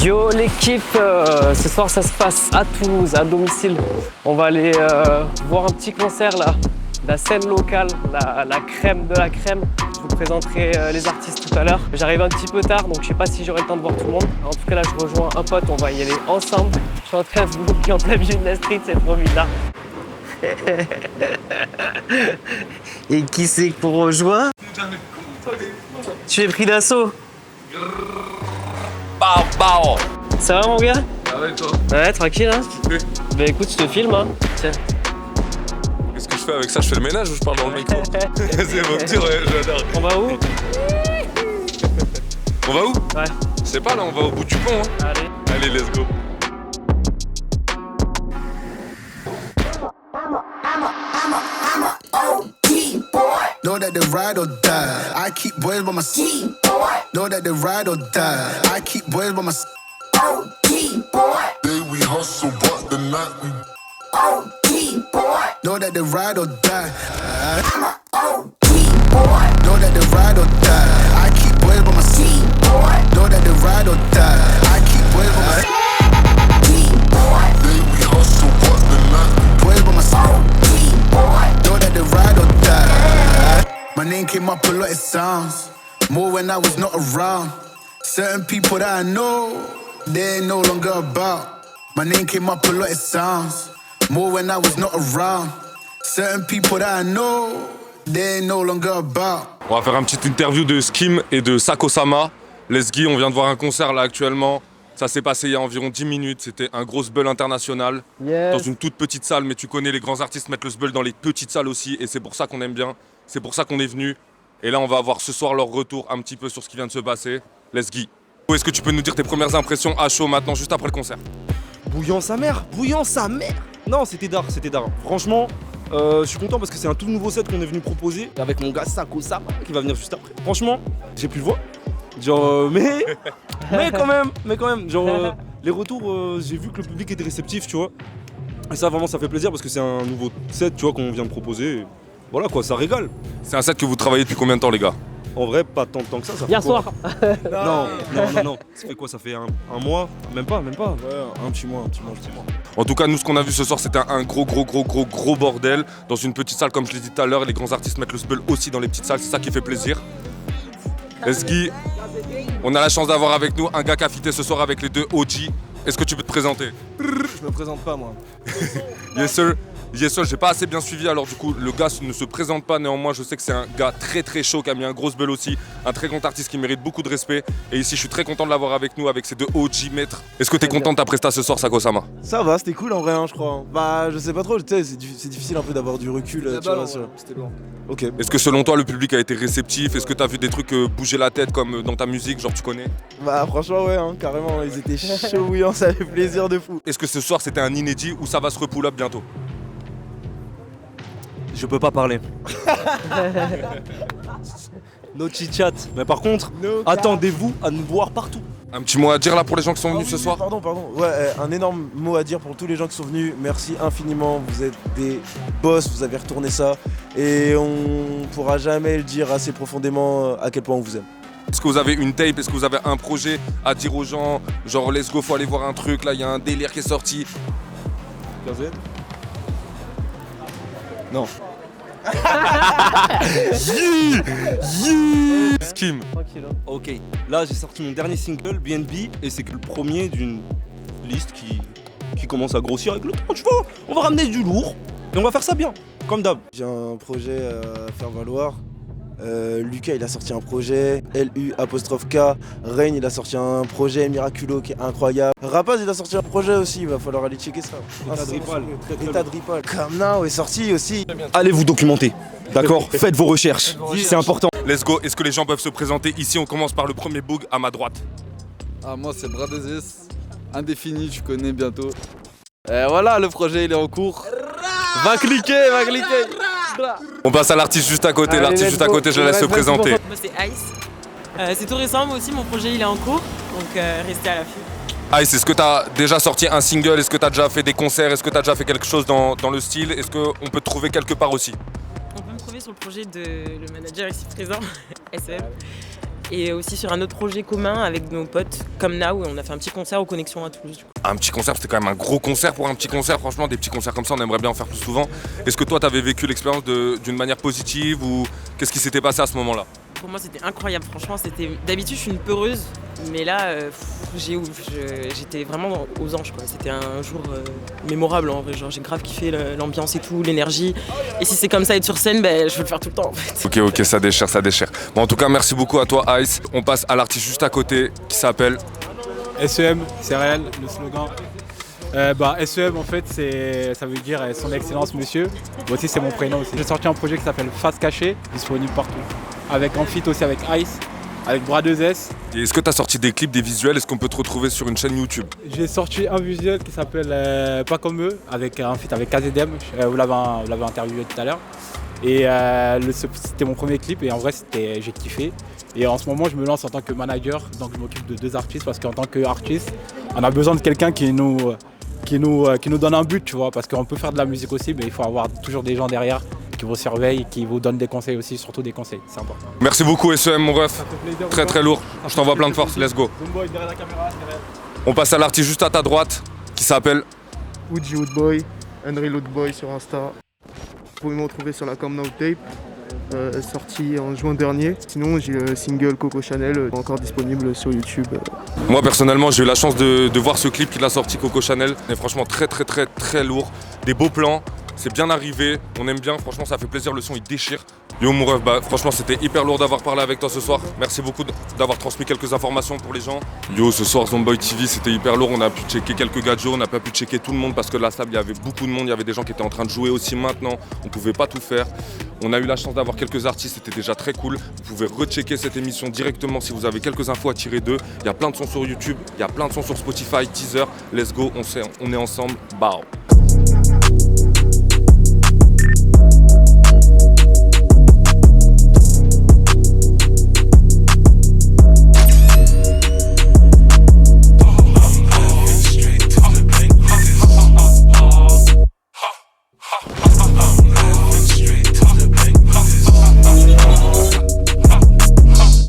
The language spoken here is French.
Yo l'équipe, ce soir ça se passe à Toulouse, à domicile. On va aller voir un petit concert là, la scène locale, la crème de la crème. Je vous présenterai les artistes tout à l'heure. J'arrive un petit peu tard donc je sais pas si j'aurai le temps de voir tout le monde. En tout cas là je rejoins un pote, on va y aller ensemble. Je suis en train de vous bouger en plein milieu de la street, c'est trop bizarre. Et qui c'est qu'on rejoint? Tu es pris d'assaut. Ça va mon gars? Ah ouais toi? Ouais tranquille hein. Oui. Bah écoute je te filme hein. Tiens. Qu'est-ce que je fais avec ça? Je fais le ménage ou je parle dans le micro? C'est bon petit, ouais, j'adore. On va où? On va où? Ouais. Je sais pas là, on va au bout du pont hein. Allez. Allez, let's go. Know that they ride or die. I keep boys by my side. Know that they ride or die. I keep boys by my side. Day we hustle, but the night we Know that they ride or die. Know that they ride or die. I keep boys by my side. Know that they ride or die. I keep boys by my side. day we hustle, but the night we Boys by my side. Know that they ride or die. My name came up a lot, it sounds more when I was not around. Certain people that I know, they ain't no longer about. My name came up a lot, it sounds more when I was not around. Certain people that I know, they ain't no longer about. On va faire une petite interview de Skim et de Sakosama. Lesgui, on vient de voir un concert là actuellement. Ça s'est passé il y a environ 10 minutes. C'était un gros sbull international. Yes. Dans une toute petite salle, mais tu connais, les grands artistes mettent le sbull dans les petites salles aussi. Et c'est pour ça qu'on aime bien. C'est pour ça qu'on est venu. Et là, on va avoir ce soir leur retour un petit peu sur ce qui vient de se passer. Lesgui. Est-ce que tu peux nous dire tes premières impressions à chaud maintenant, juste après le concert? Bouillant sa mère. Non, c'était d'art. Franchement, je suis content parce que c'est un tout nouveau set qu'on est venu proposer avec mon gars Sakosama qui va venir juste après. Franchement, j'ai plus le voix. Genre, mais quand même, genre, les retours, j'ai vu que le public était réceptif, tu vois. Et ça, vraiment, ça fait plaisir parce que c'est un nouveau set, tu vois, qu'on vient de proposer. Et voilà quoi, ça régale. C'est un set que vous travaillez depuis combien de temps, les gars? En vrai, pas tant de temps que ça. Bien fait quoi? soir. Non. Ça fait quoi? Ça fait un mois? Même pas. Ouais, un petit mois. En tout cas, nous, ce qu'on a vu ce soir, c'était un gros bordel. Dans une petite salle, comme je l'ai dit tout à l'heure, les grands artistes mettent le sbull aussi dans les petites salles, c'est ça qui fait plaisir. Lesgui, on a la chance d'avoir avec nous un gars qui a fité ce soir avec les deux OG. Est-ce que tu peux te présenter? Je me présente pas, moi. Yes sir, j'ai pas assez bien suivi, alors du coup le gars ne se présente pas, néanmoins je sais que c'est un gars très chaud qui a mis un gros sbull aussi, un très grand artiste qui mérite beaucoup de respect, et ici je suis très content de l'avoir avec nous avec ces deux OG maîtres. Est-ce que t'es content de ta presta ce soir, Sakosama? Ça va, c'était cool en vrai, hein, je crois. Bah, je sais pas trop, tu sais, c'est difficile un peu d'avoir du recul, tu vois. C'était lourd. Ok. Est-ce que selon toi le public a été réceptif? Est-ce que t'as vu des trucs bouger la tête comme dans ta musique, genre tu connais? Bah, franchement, ouais, hein, carrément, ils étaient chauds bouillants, ça fait plaisir de fou. Est-ce que ce soir c'était un inédit ou ça va se repull up bientôt? Je peux pas parler. No chit-chat. Mais par contre, attendez-vous à nous voir partout. Un petit mot à dire là pour les gens qui sont venus Ah ce oui, soir? Pardon. Ouais, un énorme mot à dire pour tous les gens qui sont venus. Merci infiniment, vous êtes des boss, vous avez retourné ça. Et on pourra jamais le dire assez profondément à quel point on vous aime. Est-ce que vous avez une tape? Est-ce que vous avez un projet à dire aux gens? Genre let's go, faut aller voir un truc, là il y a un délire qui est sorti. KZ? Non. Skim. Tranquille. Hein. Ok, là j'ai sorti mon dernier single, BNB, et c'est que le premier d'une liste qui commence à grossir avec le temps, tu vois. On va ramener du lourd, et on va faire ça bien, comme d'hab. J'ai un projet à faire valoir. Lucas il a sorti un projet, LU''K, Rain il a sorti un projet Miraculo qui est incroyable. Rapaz il a sorti un projet aussi, il va falloir aller checker ça. État de Ripal, très État de Ripal. Come Now est sorti aussi. Allez vous documenter, d'accord? Faites vos recherches, c'est important. Let's go, est-ce que les gens peuvent se présenter? Ici on commence par le premier boog à ma droite. Ah, moi c'est Bradezis, indéfini, tu connais bientôt. Et voilà, le projet il est en cours. Va cliquer. On passe à l'artiste juste à côté, Allez, l'artiste let's juste à go. côté, je la laisse se présenter. Moi c'est Ice. C'est tout récent, moi aussi mon projet il est en cours, donc restez à l'affût. Ice, est-ce que t'as déjà sorti un single? Est-ce que t'as déjà fait des concerts? Est-ce que t'as déjà fait quelque chose dans le style? Est-ce qu'on peut te trouver quelque part aussi? On peut me trouver sur le projet de le manager ici présent, SM. Et aussi sur un autre projet commun avec nos potes comme Now, on a fait un petit concert aux Connexions à Toulouse. Du coup. Un petit concert, c'était quand même un gros concert pour un petit concert. Franchement, des petits concerts comme ça, on aimerait bien en faire plus souvent. Est-ce que toi, tu avais vécu l'expérience d'une manière positive ou qu'est-ce qui s'était passé à ce moment-là? Pour moi, c'était incroyable. Franchement, d'habitude, je suis une peureuse, mais là, j'étais vraiment aux anges, quoi. C'était un jour mémorable en vrai. Genre, j'ai grave kiffé l'ambiance et tout, l'énergie. Et si c'est comme ça, être sur scène, je veux le faire tout le temps en fait. Ok, ça déchire, ça déchire. Bon, en tout cas, merci beaucoup à toi, Ice. On passe à l'artiste juste à côté qui s'appelle SEM, c'est réel, le slogan. SEM en fait, ça veut dire son excellence monsieur. Moi aussi c'est mon prénom aussi. J'ai sorti un projet qui s'appelle Face Cachée, disponible partout. Avec un feat aussi avec Ice, avec Bras 2S. Et est-ce que tu as sorti des clips, des visuels? Est-ce qu'on peut te retrouver sur une chaîne YouTube? J'ai sorti un visuel qui s'appelle Pas comme eux, avec un feat avec KZM, vous l'avez interviewé tout à l'heure. Et c'était mon premier clip et en vrai j'ai kiffé. Et en ce moment je me lance en tant que manager, donc je m'occupe de 2 artistes parce qu'en tant qu'artiste, on a besoin de quelqu'un qui nous donne un but, tu vois, parce qu'on peut faire de la musique aussi, mais il faut avoir toujours des gens derrière qui vous surveillent, qui vous donnent des conseils aussi, surtout des conseils, c'est important. Merci beaucoup SEM mon ref, très très lourd, je t'envoie plein de force, let's go. On passe à l'artiste juste à ta droite qui s'appelle Woody Woodboy, Unreal Woodboy sur Insta. Vous pouvez me retrouver sur la Come Now Tape, sorti en juin dernier. Sinon j'ai le single Coco Chanel encore disponible sur YouTube. Moi personnellement j'ai eu la chance de voir ce clip qu'il a sorti Coco Chanel. Et franchement très lourd, des beaux plans, c'est bien arrivé, on aime bien, franchement ça fait plaisir, le son il déchire. Yo mon ref, franchement c'était hyper lourd d'avoir parlé avec toi ce soir. Merci beaucoup d'avoir transmis quelques informations pour les gens. Yo ce soir Zomboy TV c'était hyper lourd, on a pu checker quelques gadgets, on n'a pas pu checker tout le monde parce que la salle il y avait beaucoup de monde, il y avait des gens qui étaient en train de jouer aussi maintenant, on pouvait pas tout faire. On a eu la chance d'avoir quelques artistes, c'était déjà très cool. Vous pouvez rechecker cette émission directement si vous avez quelques infos à tirer d'eux. Il y a plein de sons sur YouTube, il y a plein de sons sur Spotify, Teaser, let's go, on est ensemble, bao.